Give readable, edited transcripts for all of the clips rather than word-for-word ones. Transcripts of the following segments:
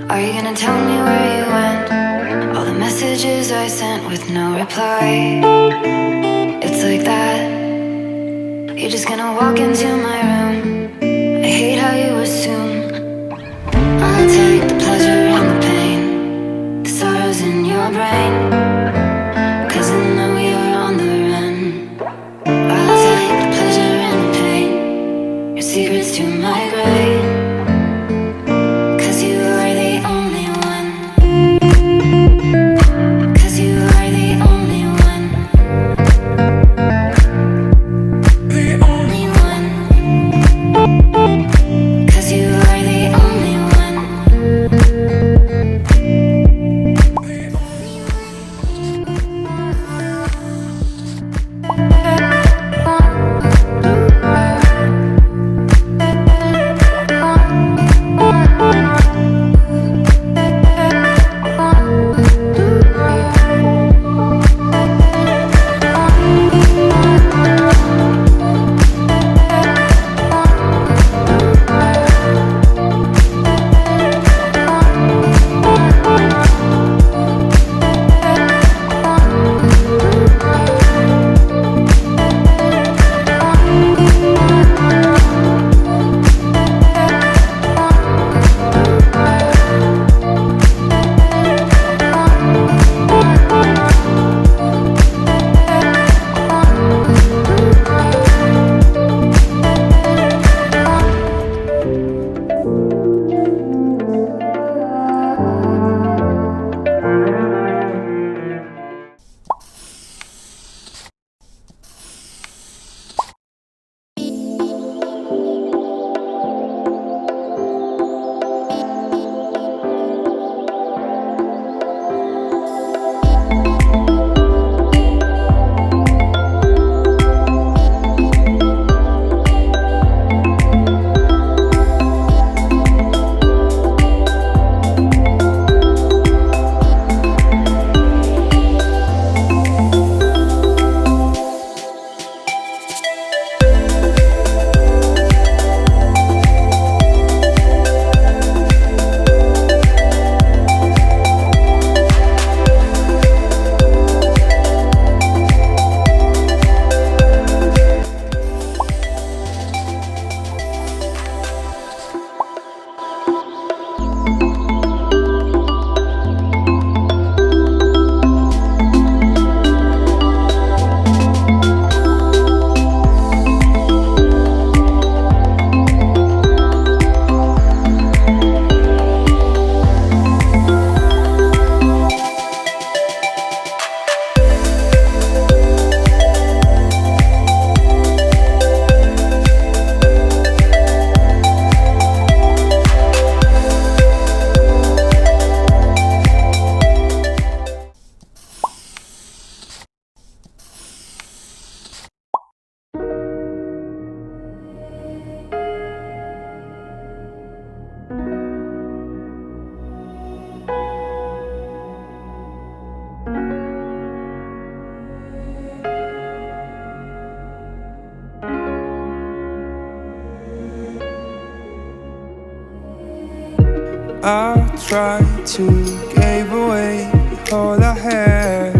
Are you gonna tell me where you went? All the messages I sent with no reply. It's like that. You're just gonna walk into my room. I hate how you assume I'll take the pleasure and the pain, the sorrows in your brain, 'cause I know you're on the run. I'll take the pleasure and the pain, your secrets to my grave, 'cause you are the only one. 'Cause you are the only one. The only one. 'Cause you are the only one. I tried to give away all I had.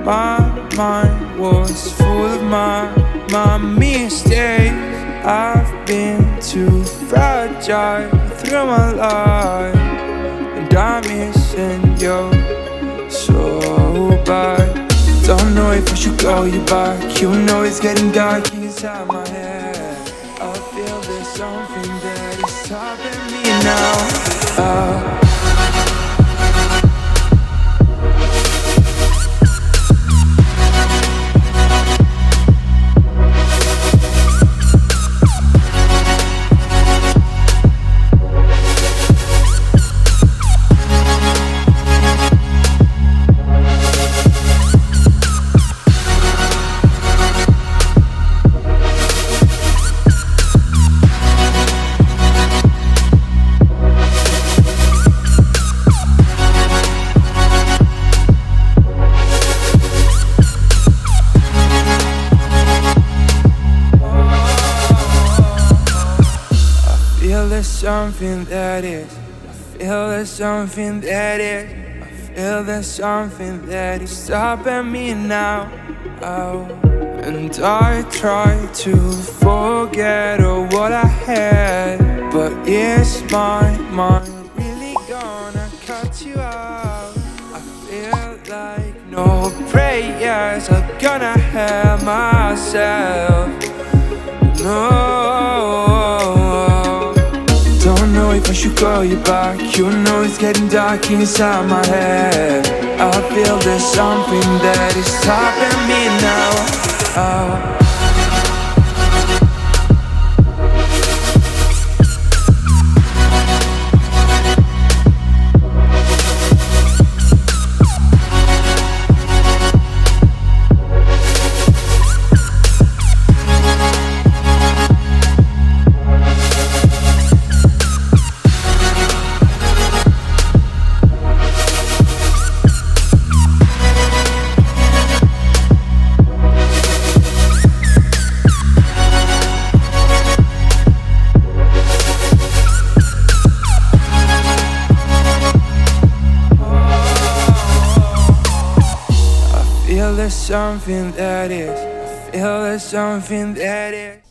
My mind was full of my mistakes. I've been too fragile through my life, and I'm missing you so bad. Don't know if I should call you back. You know it's getting dark inside my head. I feel there's something that is stopping me now. Something that is, I feel there's something that is, I feel there's something that is stopping me now. Oh. And I try to forget all what I had, but is my mind really gonna cut you out? I feel like no prayers are gonna help myself. No, don't know if I should call you back. You know it's getting dark inside my head. I feel there's something that is stopping me now. Oh. There's something that is, I feel there's something that is.